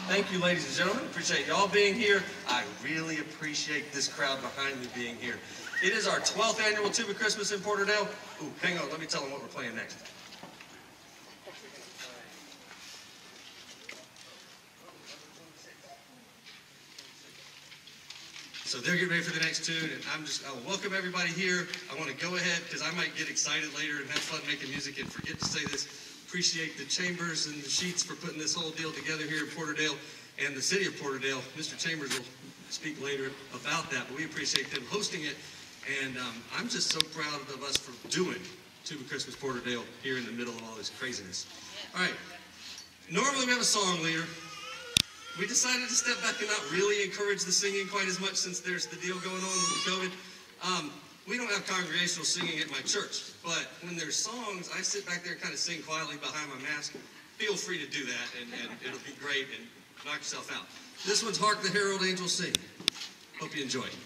Thank you, ladies and gentlemen. Appreciate y'all being here. I really appreciate this crowd behind me being here. It is our 12th annual Tuba Christmas in Porterdale. Ooh, hang on, let me tell them what we're playing next. So they're getting ready for the next tune, and I'll welcome everybody here. I want to go ahead, because I might get excited later and have fun making music and forget to say this. Appreciate the Chambers and the Sheets for putting this whole deal together here in Porterdale, and the city of Porterdale. Mr. Chambers will speak later about that, but we appreciate them hosting it, and I'm just so proud of us for doing Tuba Christmas Porterdale here in the middle of all this craziness. All right, normally we have a song leader. We decided to step back and not really encourage the singing quite as much since there's the deal going on with the COVID. We don't have congregational singing at my church, but when there's songs, I sit back there and kind of sing quietly behind my mask. Feel free to do that, and it'll be great, and knock yourself out. This one's Hark the Herald Angels Sing. Hope you enjoy it.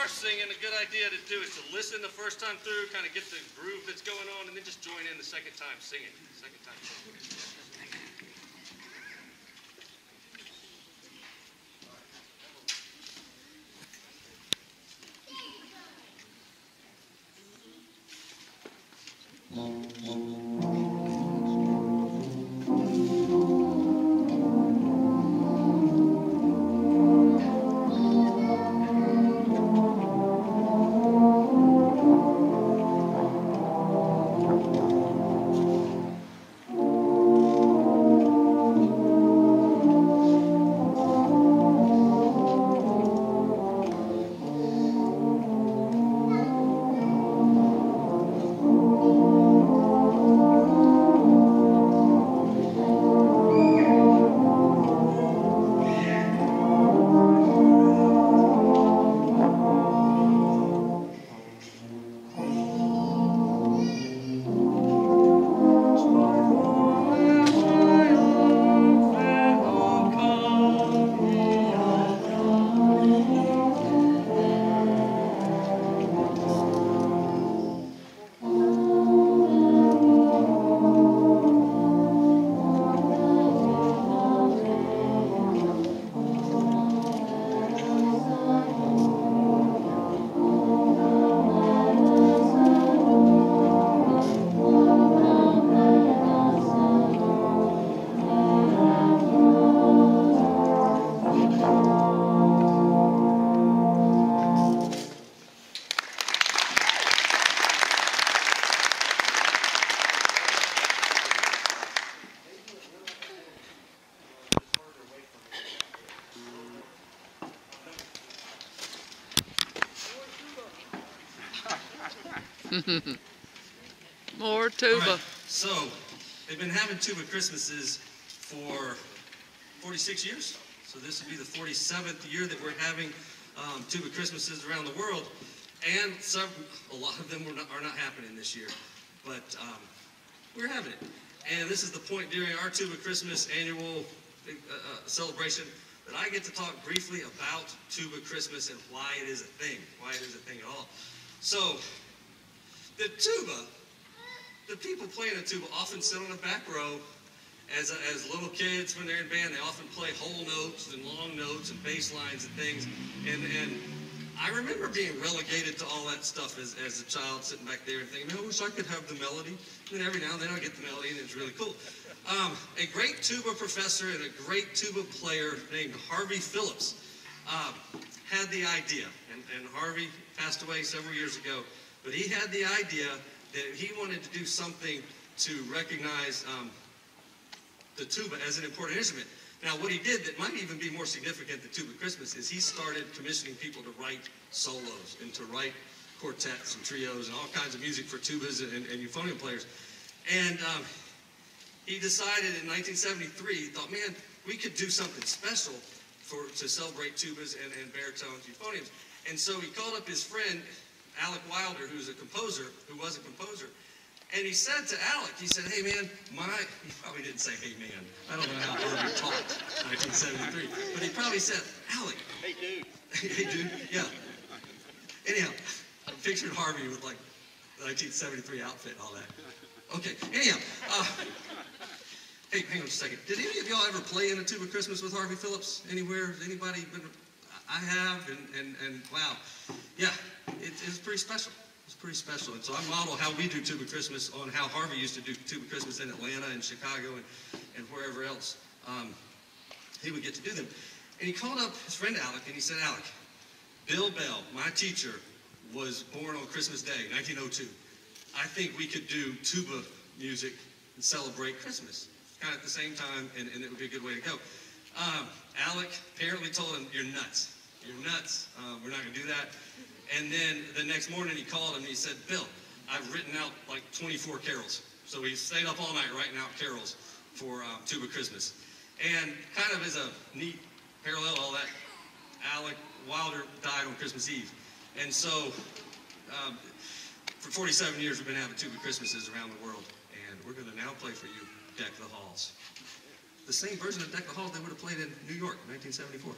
Singing, a good idea to do is to listen the first time through, kind of get the groove that's going on, and then just join in the second time singing. Second time singing. More tuba. Right. So, they've been having tuba Christmases for 46 years. So this will be the 47th year that we're having tuba Christmases around the world. And a lot of them are not happening this year. But we're having it. And this is the point during our tuba Christmas annual celebration that I get to talk briefly about tuba Christmas and why it is a thing, why it is a thing at all. So, the tuba, the people playing the tuba often sit on the back row. As little kids, when they're in band, they often play whole notes and long notes and bass lines and things. And I remember being relegated to all that stuff as a child, sitting back there and thinking, man, I wish I could have the melody. And then every now and then I get the melody, and it's really cool. A great tuba professor and a great tuba player named Harvey Phillips had the idea, and Harvey passed away several years ago, but he had the idea that he wanted to do something to recognize the tuba as an important instrument. Now, what he did that might even be more significant than Tuba Christmas is he started commissioning people to write solos and to write quartets and trios and all kinds of music for tubas and euphonium players. And he decided in 1973, he thought, man, we could do something special to celebrate tubas and baritones, euphoniums. And so he called up his friend, Alec Wilder, who was a composer, and he said to Alec, he said, hey man, he probably didn't say hey man, I don't know how Harvey talked in 1973, but he probably said, Alec. Hey dude. Hey dude, yeah. Anyhow, I pictured Harvey with like the 1973 outfit and all that. Okay, anyhow, hey, hang on just a second. Did any of y'all ever play in a tuba Christmas with Harvey Phillips anywhere? Has anybody been? I have, and wow, yeah, it's pretty special. It's pretty special. And so I model how we do tuba Christmas on how Harvey used to do tuba Christmas in Atlanta and Chicago and wherever else he would get to do them. And he called up his friend Alec and he said, Alec, Bill Bell, my teacher, was born on Christmas Day, 1902. I think we could do tuba music and celebrate Christmas kind of at the same time, and it would be a good way to go. Alec apparently told him, you're nuts. You're nuts. We're not going to do that. And then the next morning he called him and he said, Bill, I've written out like 24 carols. So we stayed up all night writing out carols for Tuba Christmas. And kind of as a neat parallel to all that, Alec Wilder died on Christmas Eve. And so for 47 years we've been having Tuba Christmases around the world. And we're going to now play for you Deck the Halls. The same version of Deck the Halls they would have played in New York in 1974.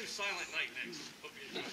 Silent Night next. Hope you enjoy.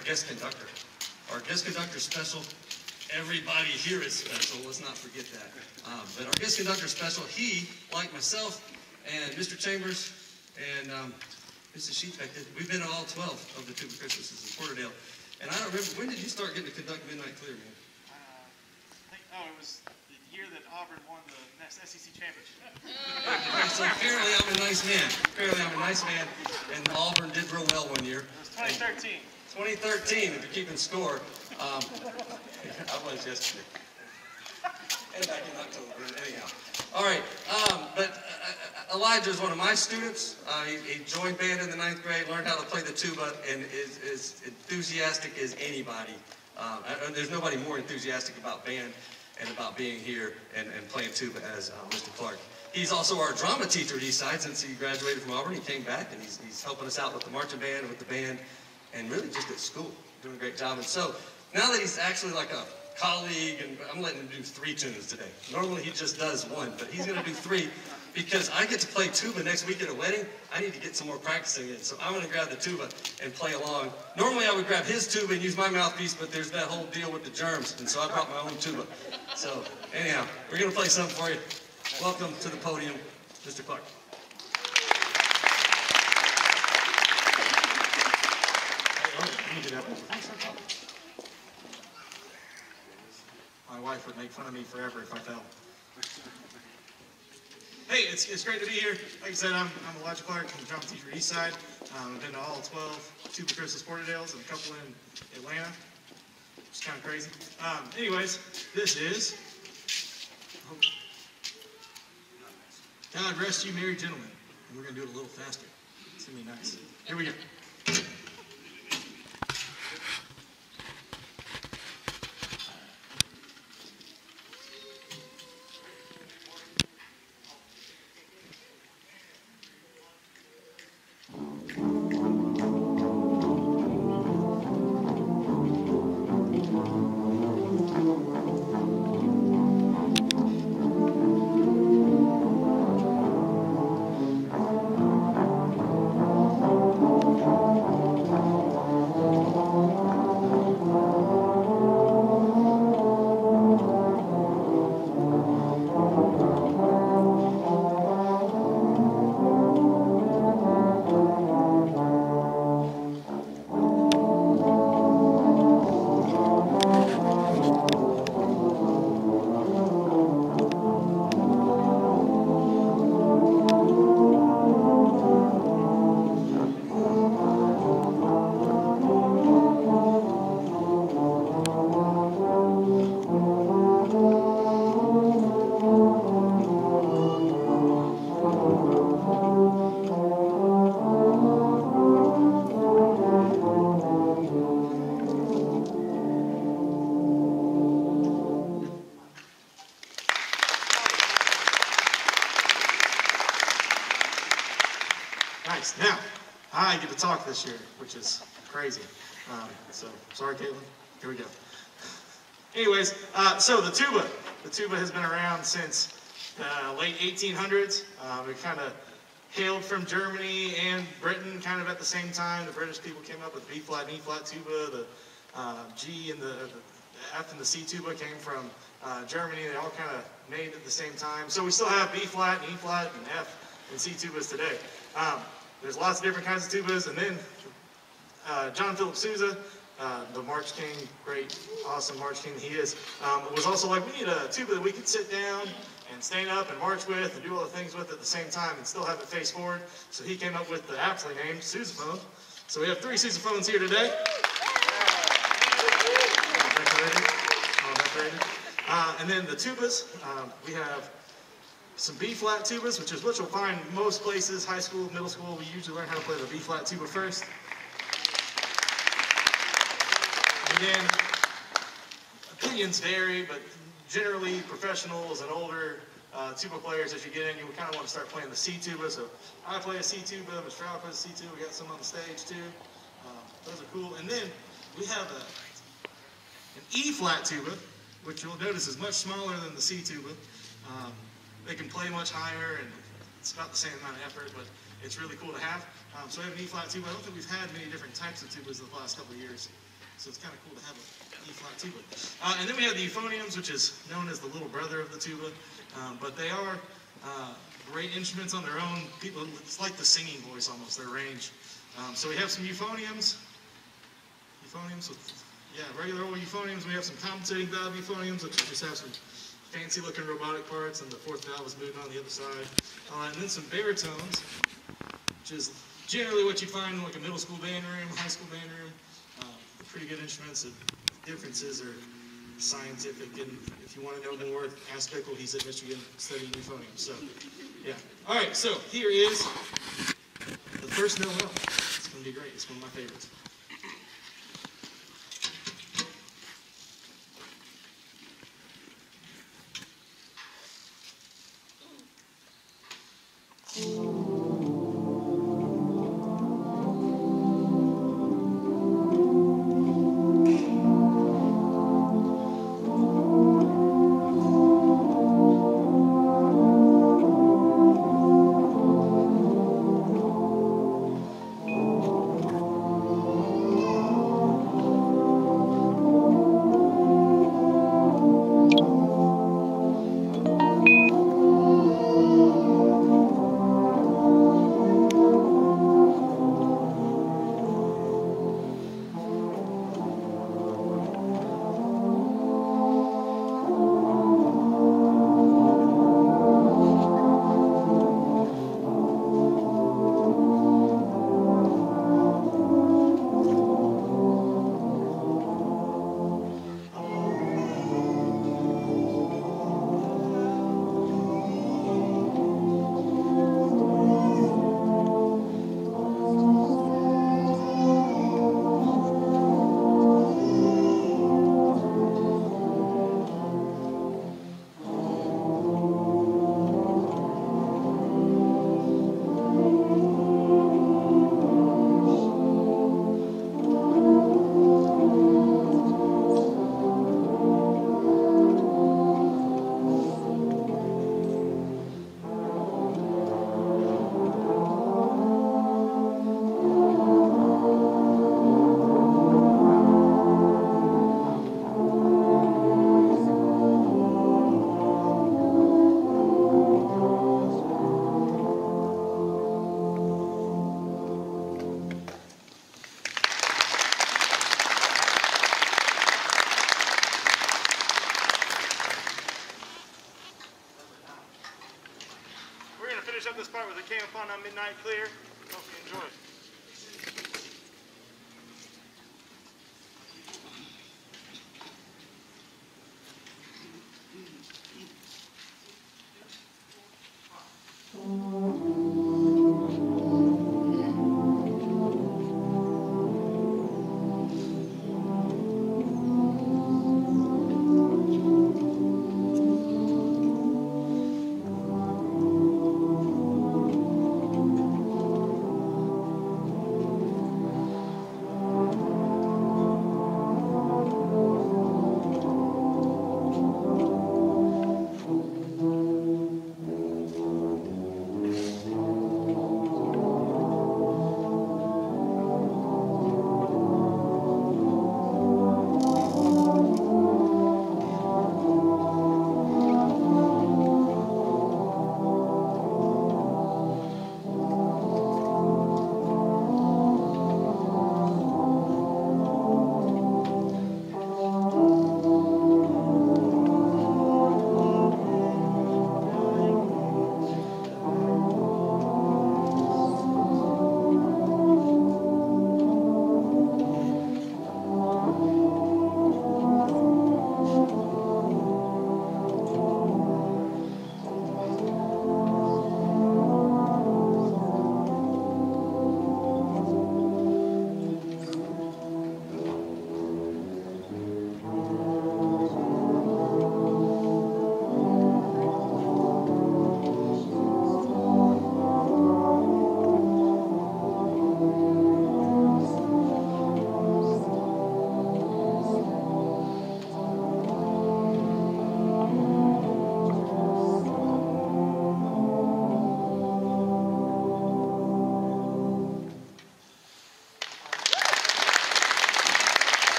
a guest conductor. Our guest conductor special. Everybody here is special. Let's not forget that. But our guest conductor special, he, like myself and Mr. Chambers and Mrs. Sheepbeck, we've been at all 12 of the Tuba Christmases in Porterdale. And I don't remember, when did you start getting to conduct Midnight Clear, man? It was the year that Auburn won the next SEC championship. So apparently I'm a nice man. Apparently I'm a nice man, and Auburn did real well one year. It was 2013. 2013, if you're keeping score. I was yesterday. And back in October, anyhow. All right, but Elijah is one of my students. He joined band in the 9th grade, learned how to play the tuba, and is enthusiastic as anybody. There's nobody more enthusiastic about band and about being here and playing tuba as Mr. Clark. He's also our drama teacher at Eastside since he graduated from Auburn. He came back and he's helping us out with the marching band and with the band and really just at school, doing a great job. And so now that he's actually like a colleague, and I'm letting him do 3 tunes today. Normally he just does 1, but he's gonna do 3 because I get to play tuba next week at a wedding. I need to get some more practicing in, so I'm gonna grab the tuba and play along. Normally I would grab his tuba and use my mouthpiece, but there's that whole deal with the germs, and so I brought my own tuba. So anyhow, we're gonna play something for you. Welcome to the podium, Mr. Clark. My wife would make fun of me forever if I fell. Hey, it's great to be here. Like I said, I'm Elijah Clark. I'm the drama teacher at Eastside. I've been to all 12 Tuba Christmas Porterdales and a couple in Atlanta, which is kind of crazy. Anyways, this is God Rest You Merry Gentlemen. And we're going to do it a little faster. It's going to be nice. Here we go. Nice. Now, I get to talk this year, which is crazy. So, sorry, Caitlin. Here we go. Anyways, so the tuba. The tuba has been around since late 1800s. It kind of hailed from Germany and Britain kind of at the same time. The British people came up with B-flat and E-flat tuba. The G and the F and the C tuba came from Germany. They all kind of made at the same time. So we still have B-flat and E-flat and F and C tubas today. There's lots of different kinds of tubas, and then John Philip Sousa, the March King, great, awesome March King he is, was also like, we need a tuba that we could sit down and stand up and march with and do all the things with at the same time and still have it face forward. So he came up with the aptly named sousaphone. So we have 3 sousaphones here today. And then the tubas, we have some B-flat tubas, which you'll find most places, high school, middle school. We usually learn how to play the B-flat tuba first. And then, opinions vary, but generally professionals and older tuba players, as you get in, you kind of want to start playing the C tuba. So I play a C tuba, Mr. Stroud plays a C tuba. We got some on the stage too. Those are cool. And then we have an E-flat tuba, which you'll notice is much smaller than the C tuba. They can play much higher, and it's about the same amount of effort, but it's really cool to have. So we have an E-flat tuba. I don't think we've had many different types of tubas in the last couple of years. So it's kind of cool to have a E-flat tuba. And then we have the euphoniums, which is known as the little brother of the tuba. But they are great instruments on their own. People, it's like the singing voice almost, their range. So we have some euphoniums. Euphoniums with, regular old euphoniums. We have some compensating valve euphoniums, which just have some fancy looking robotic parts, and the fourth valve is moving on the other side. And then some baritones, which is generally what you find in like a middle school band room, high school band room. Pretty good instruments. The differences are scientific, and if you want to know more, ask Bickle. He's at Michigan studying euphonium. So, yeah. All right, so here is the first Noel. It's going to be great. It's one of my favorites. Up this part with the Came Upon on Midnight Clear. Hope you enjoy it.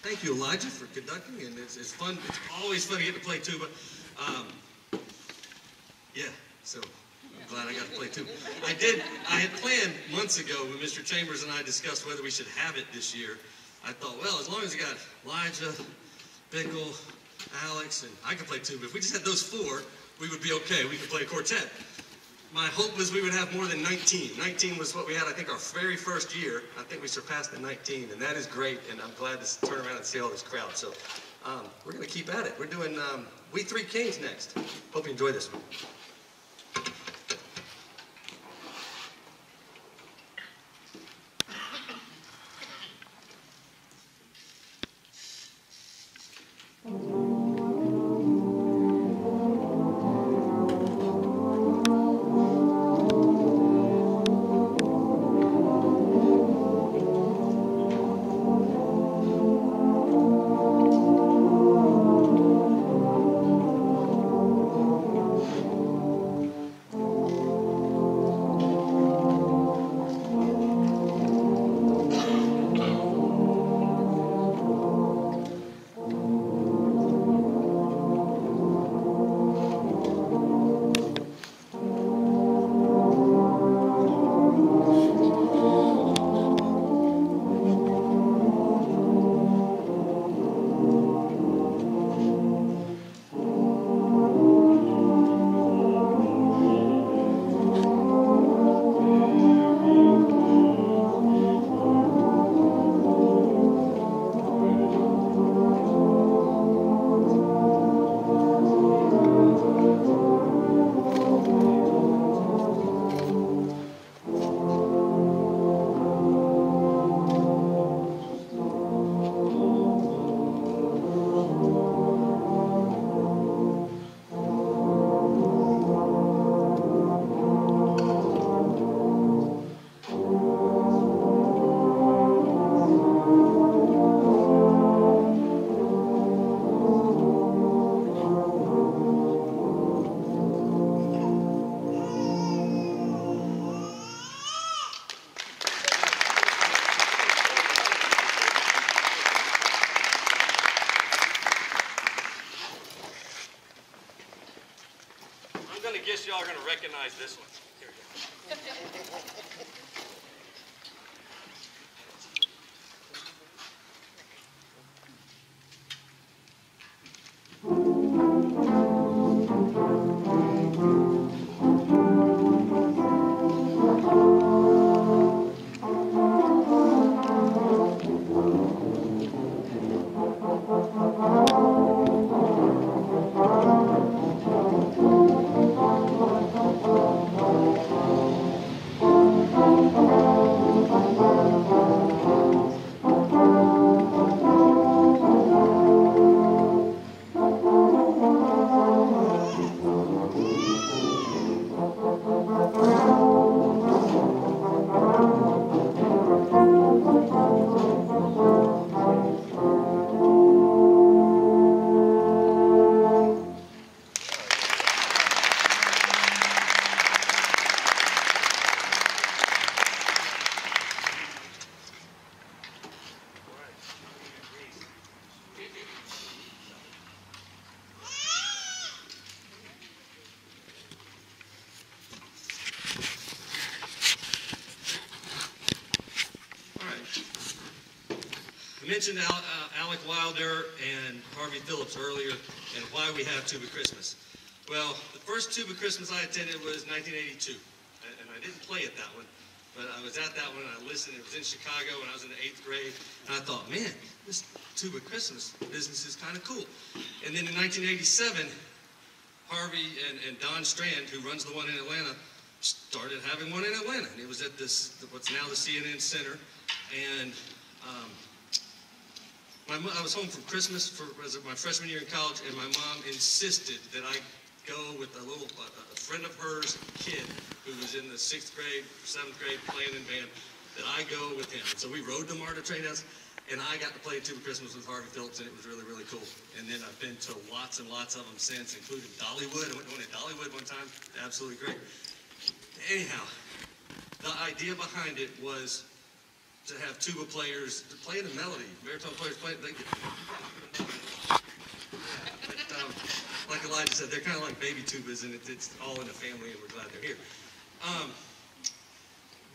Thank you, Elijah, for conducting, and it's fun. It's always fun to get to play tuba. Yeah, so I'm glad I got to play tuba. I had planned months ago when Mr. Chambers and I discussed whether we should have it this year. I thought, well, as long as we got Elijah, Bickle, Alex, and I could play tuba. If we just had those four, we would be okay. We could play a quartet. My hope was we would have more than 19. 19 was what we had, I think, our very first year. I think we surpassed the 19, and that is great, and I'm glad to turn around and see all this crowd. So we're going to keep at it. We're doing We Three Kings next. Hope you enjoy this one. I guess y'all are going to recognize this one. Here we go. I mentioned Alec Wilder and Harvey Phillips earlier and why we have Tuba Christmas. Well, the first Tuba Christmas I attended was 1982, and I didn't play at that one, but I was at that one and I listened. It was in Chicago when I was in the 8th grade, and I thought, man, this Tuba Christmas business is kind of cool. And then in 1987, Harvey and Don Strand, who runs the one in Atlanta, started having one in Atlanta, and it was at this, what's now the CNN Center, and I was home from Christmas as my freshman year in college, and my mom insisted that I go with a friend of hers kid who was in the 6th grade, 7th grade playing in band, that I go with him. And so we rode to MARTA train house, and I got to play Tuba Christmas with Harvey Phillips, and it was really, really cool. And then I've been to lots and lots of them since, including Dollywood. I went to Dollywood one time. Absolutely great. Anyhow, the idea behind it was to have tuba players playing the melody, baritone players playing. They get, like Elijah said, they're kind of like baby tubas, and it's all in the family, and we're glad they're here.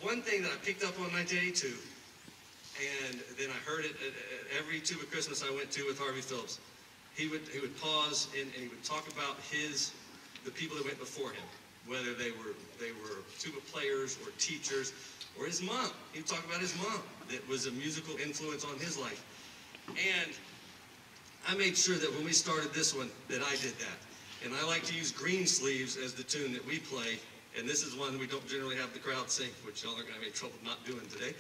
One thing that I picked up on 1982, and then I heard it at every Tuba Christmas I went to with Harvey Phillips. He would pause and he would talk about the people that went before him, whether they were tuba players or teachers or his mom. He would talk about his mom that was a musical influence on his life. And I made sure that when we started this one that I did that. And I like to use Green Sleeves as the tune that we play. And this is one we don't generally have the crowd sing, which y'all are going to have any trouble not doing today.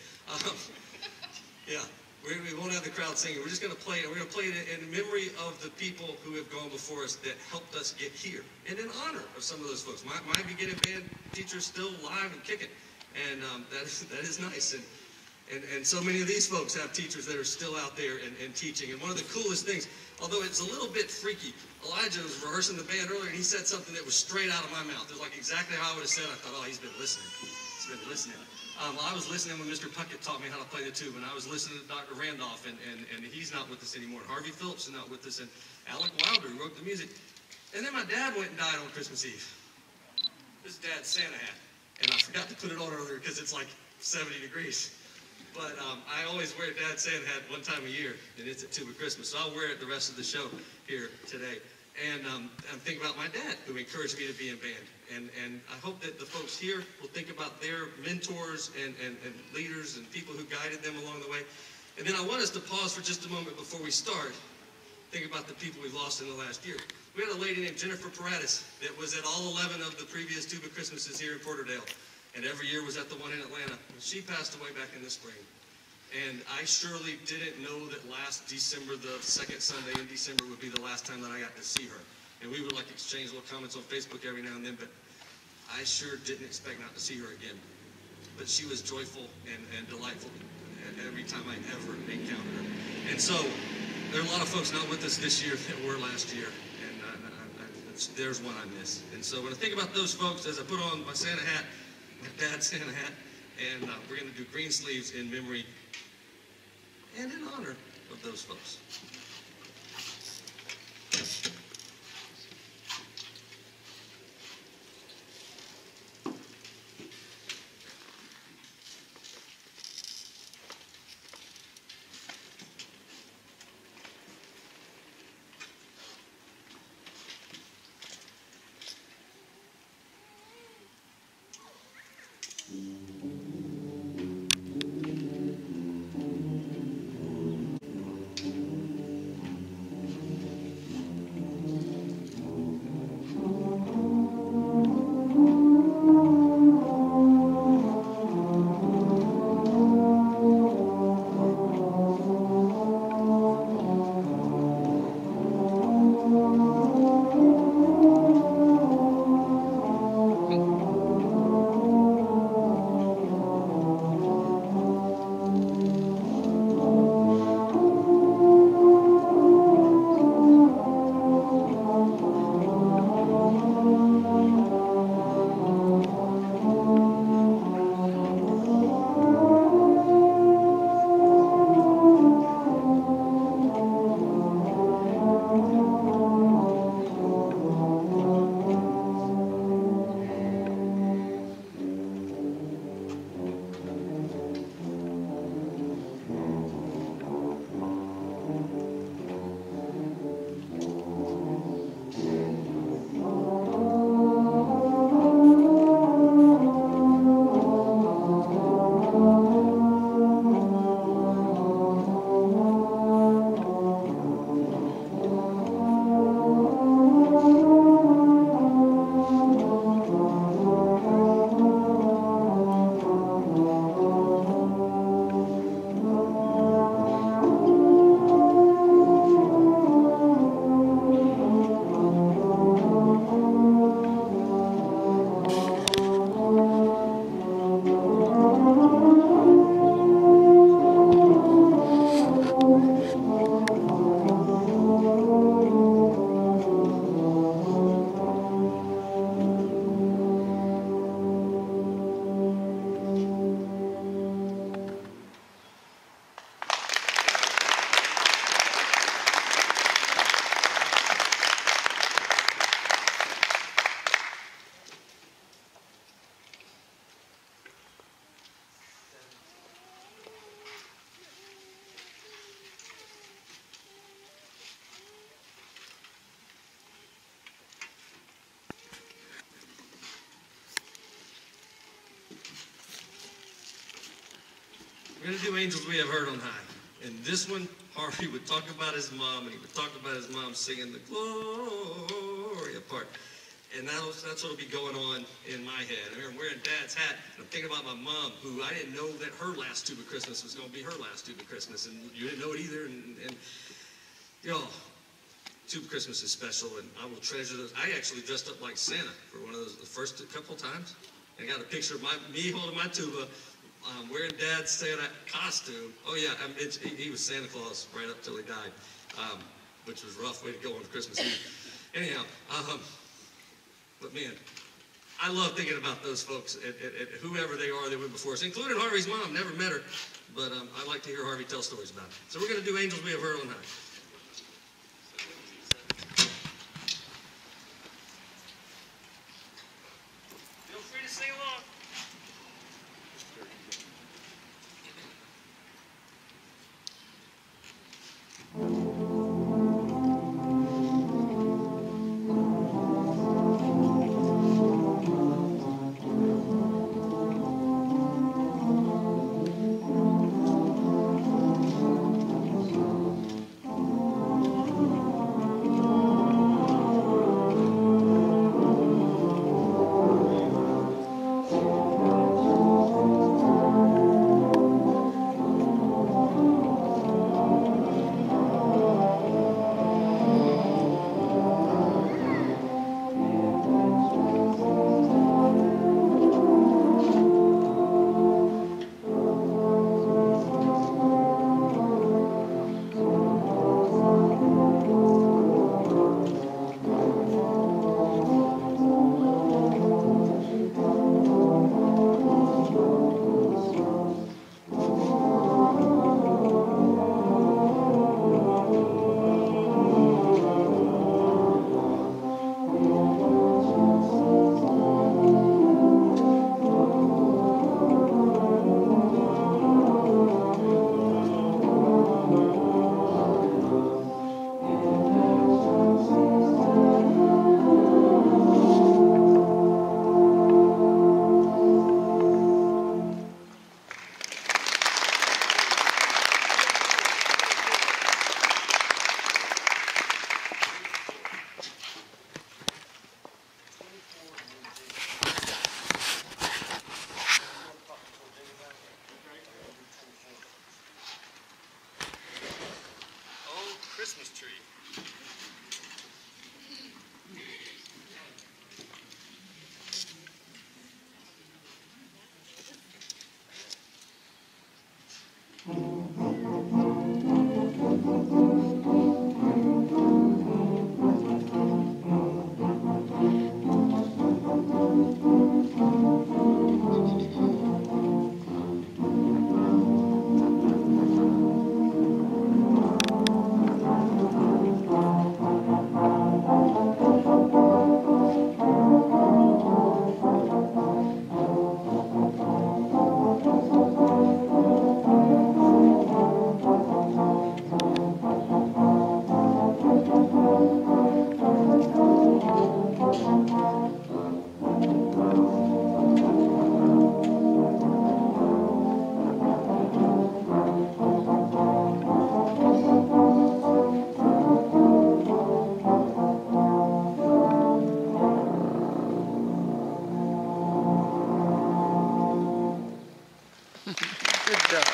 Yeah, we won't have the crowd singing. We're just going to play it. We're going to play it in memory of the people who have gone before us that helped us get here, and in honor of some of those folks. My beginning band teacher's still alive and kicking, and that is nice. And so many of these folks have teachers that are still out there and teaching. And one of the coolest things, although it's a little bit freaky, Elijah was rehearsing the band earlier, and he said something that was straight out of my mouth. It was like exactly how I would have said. I thought, oh, he's been listening. He's been listening. I was listening when Mr. Puckett taught me how to play the tuba, and I was listening to Dr. Randolph, and he's not with us anymore. Harvey Phillips is not with us, and Alec Wilder, who wrote the music. And then my dad went and died on Christmas Eve. This is Dad's Santa hat, and I forgot to put it on earlier because it's like 70 degrees. But I always wear Dad's Santa hat one time a year, and it's at Tuba Christmas, so I'll wear it the rest of the show here today. And I'm thinking about my dad, who encouraged me to be in band. And I hope that the folks here will think about their mentors and leaders and people who guided them along the way. And then I want us to pause for just a moment before we start. Think about the people we've lost in the last year. We had a lady named Jennifer Paratis that was at all 11 of the previous Tuba Christmases here in Porterdale, and every year was at the one in Atlanta. She passed away back in the spring. And I surely didn't know that last December, the second Sunday in December, would be the last time that I got to see her. And we would like exchange little comments on Facebook every now and then, but I sure didn't expect not to see her again. But she was joyful and delightful every time I ever encountered her. And so there are a lot of folks not with us this year that were last year, and there's one I miss. And so when I think about those folks, as I put on my Santa hat, my dad's Santa hat, and we're going to do Green Sleeves in memory and in honor of those folks. We're going to do Angels We Have Heard on High. And this one, Harvey would talk about his mom, and he would talk about his mom singing the Gloria part. And that's what'll be going on in my head. I remember wearing Dad's hat, and I'm thinking about my mom, who I didn't know that her last Tuba Christmas was going to be her last Tuba Christmas, and you didn't know it either. And you know, Tuba Christmas is special, and I will treasure those. I actually dressed up like Santa for one of those the first couple times. I got a picture of me holding my tuba, wearing Dad's Santa costume. Oh yeah, he was Santa Claus right up till he died, which was a rough way to go on Christmas Eve. Anyhow, but man, I love thinking about those folks, and whoever they are that went before us, including Harvey's mom. Never met her, but I like to hear Harvey tell stories about it. So we're going to do Angels We Have Heard on High. Feel free to sing along. Christmas tree. Good job.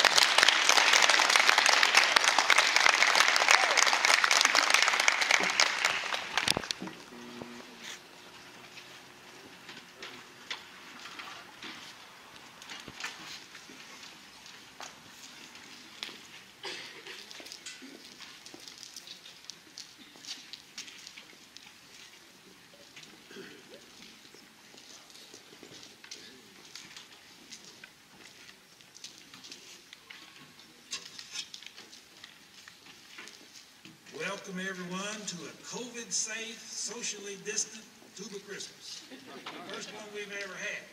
Welcome everyone to a COVID-safe, socially distant Tuba Christmas. The first one we've ever had.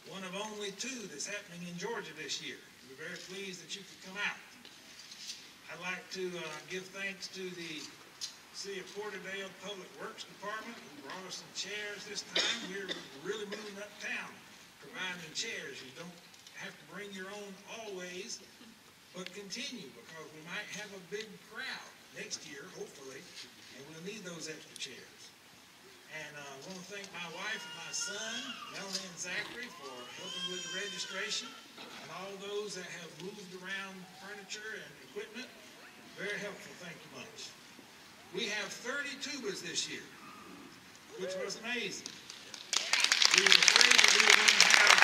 One of only two that's happening in Georgia this year. We're very pleased that you could come out. I'd like to give thanks to the City of Porterdale Public Works Department who brought us some chairs this time. We're really moving uptown, providing chairs. You don't have to bring your own always, but continue, because we might have a big crowd next year, hopefully, and we'll need those extra chairs. And I want to thank my wife and my son, Melanie and Zachary, for helping with the registration, and all those that have moved around furniture and equipment. Very helpful, thank you much. We have 30 tubas this year, which was amazing. We were afraid that we were going to have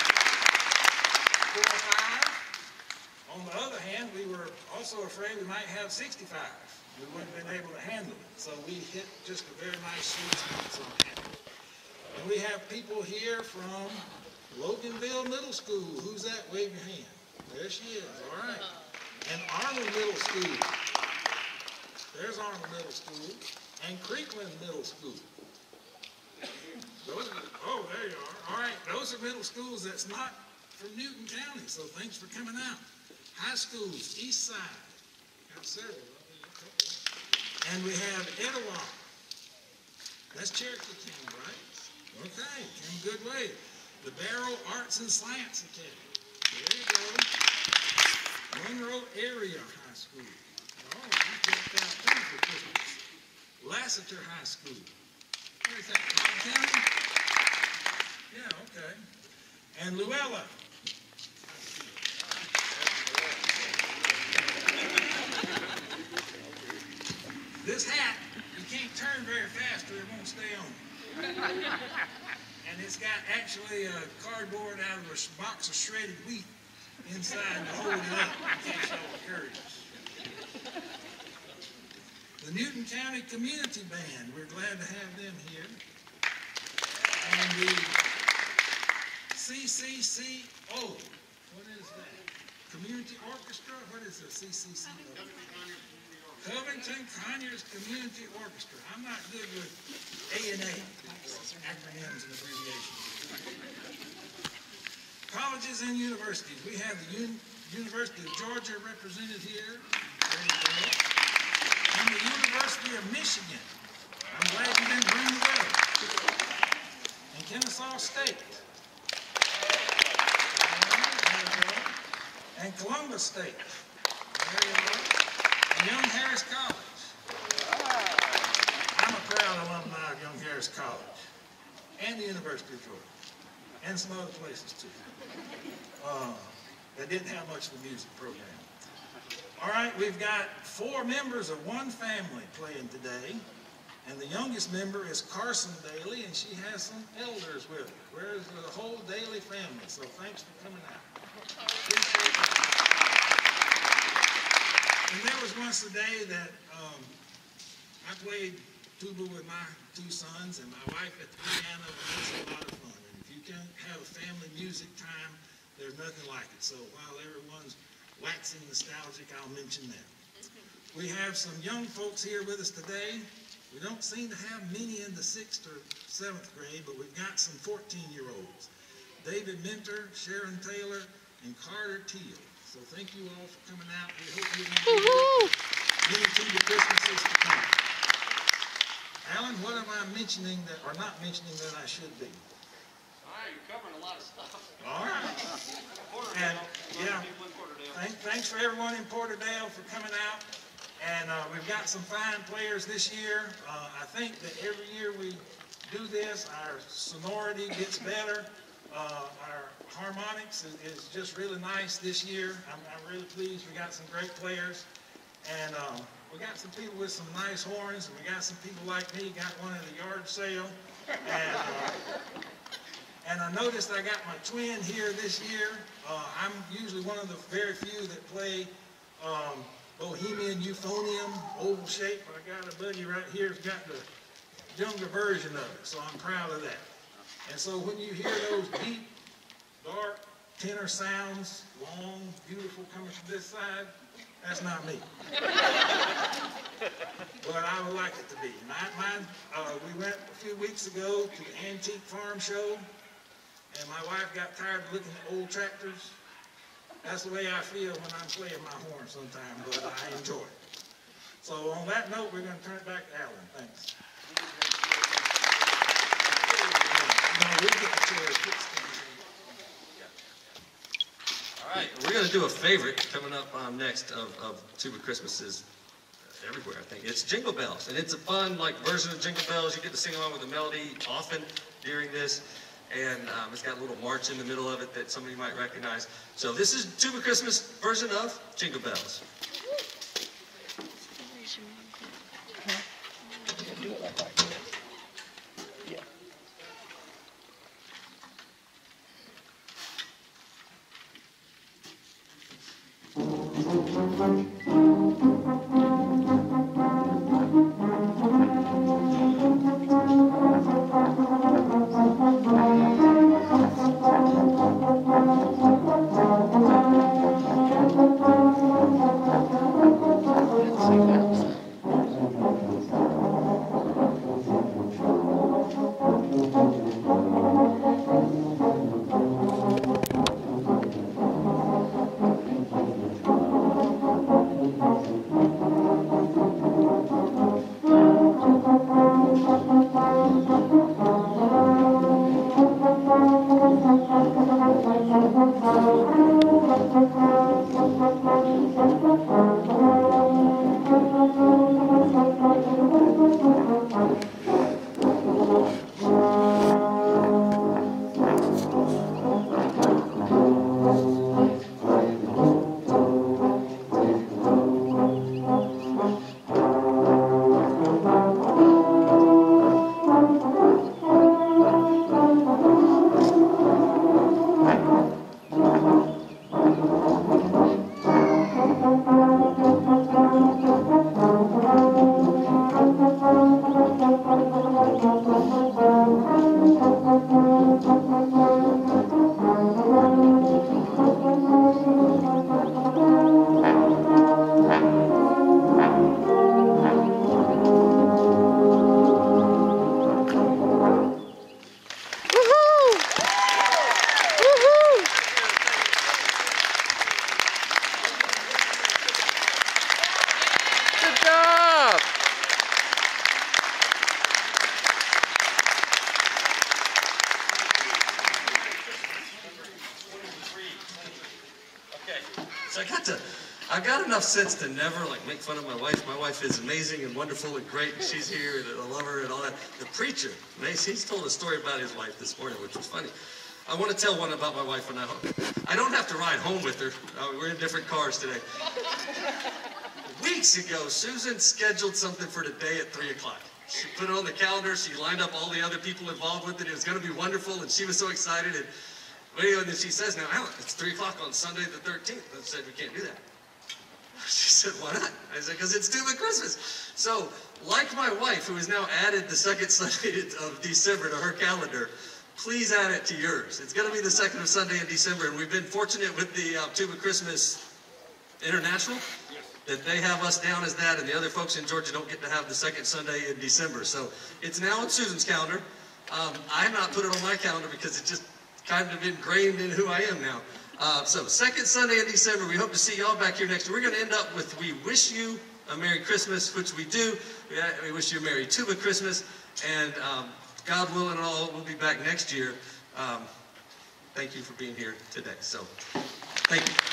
4 or 5. On the other hand, we were also afraid we might have 65. We wouldn't have been able to handle it. So we hit just a very nice sweet spot, so I'm happy. And we have people here from Loganville Middle School. Who's that? Wave your hand. There she is, all right. And Arnold Middle School. There's Arnold Middle School. And Creekland Middle School. Oh, there you are. All right, those are middle schools that's not from Newton County, so thanks for coming out. High schools, East Side. Got several. And we have Etowah. That's Cherokee County, right? Okay, came a good way. The Barrow Arts and Science Academy. There you go. Monroe Area High School. Oh, you checked out too for Christmas. Lassiter High School. Where is that? County? Yeah, okay. And Luella. This hat, you can't turn very fast or it won't stay on. And it's got actually a cardboard out of a box of shredded wheat inside to hold it up in case y'all curious. The Newton County Community Band, we're glad to have them here. And the CCCO, what is that? Community Orchestra? What is the CCCO? Covington Conyers Community Orchestra. I'm not good with A&A, acronyms and abbreviations. Colleges and universities. We have the University of Georgia represented here. There you go. And the University of Michigan. I'm glad you didn't bring the weather. And Kennesaw State. There you go. And Columbus State. There you go. And Young Harris College. I'm a proud alumni of Young Harris College. And the University of Georgia. And some other places too. That didn't have much of a music program. All right, we've got 4 members of one family playing today. And the youngest member is Carson Daly, and she has some elders with her. Where's the whole Daly family? So thanks for coming out. Appreciate it. And there was once a day that I played tuba with my 2 sons and my wife at the piano, and it's a lot of fun. And if you can have a family music time, there's nothing like it. So while everyone's waxing nostalgic, I'll mention that. We have some young folks here with us today. We don't seem to have many in the 6th or 7th grade, but we've got some 14-year-olds. David Minter, Sharon Taylor, and Carter Teal. So thank you all for coming out. We hope you enjoy many Tuba Christmases to come. Alan, what am I mentioning that, or not mentioning that I should be? All right, you're covering a lot of stuff. All right. And yeah, thanks for everyone in Porterdale for coming out. And we've got some fine players this year. I think that every year we do this, our sonority gets better. Our harmonics is just really nice this year. I'm really pleased. We got some great players. And we got some people with some nice horns. And we got some people like me, got one at a yard sale. And I noticed I got my twin here this year. I'm usually one of the very few that play Bohemian euphonium, oval shape, but I got a buddy right here who's got the younger version of it, so I'm proud of that. And so when you hear those deep, dark, tenor sounds, long, beautiful, coming from this side, that's not me. But I would like it to be. We went a few weeks ago to the Antique Farm Show, and my wife got tired of looking at old tractors. That's the way I feel when I'm playing my horn sometimes, but I enjoy it. So on that note, we're going to turn it back to Alan. Thanks. We'll get the chair fixed. All right, we're going to do a favorite coming up next of Tuba Christmases everywhere, I think. It's Jingle Bells, and it's a fun version of Jingle Bells. You get to sing along with the melody often during this, and it's got a little march in the middle of it that somebody might recognize. So this is Tuba Christmas version of Jingle Bells. Do it like that. Yeah. So I've got enough sense to never make fun of my wife. My wife is amazing and wonderful and great, and she's here, and I love her and all that. The preacher, he's told a story about his wife this morning, which was funny. I want to tell one about my wife when I don't have to ride home with her. We're in different cars today. Weeks ago, Susan scheduled something for today at 3 o'clock. She put it on the calendar. She lined up all the other people involved with it. It was going to be wonderful, and she was so excited. And then she says, "Now, Alan, it's 3 o'clock on Sunday the 13th. I said, "We can't do that." She said, "Why not?" I said, "Because it's Tuba Christmas." So, like my wife, who has now added the second Sunday of December to her calendar, please add it to yours. It's going to be the second Sunday in December, and we've been fortunate with the Tuba Christmas International that they have us down as that, and the other folks in Georgia don't get to have the second Sunday in December. So it's now on Susan's calendar. I have not put it on my calendar because it's just kind of ingrained in who I am now. So second Sunday in December, we hope to see y'all back here next year. We're going to end up with "We Wish You a Merry Christmas," which we do. We wish you a Merry Tuba Christmas, and God willing and all, we'll be back next year. Thank you for being here today. So, thank you.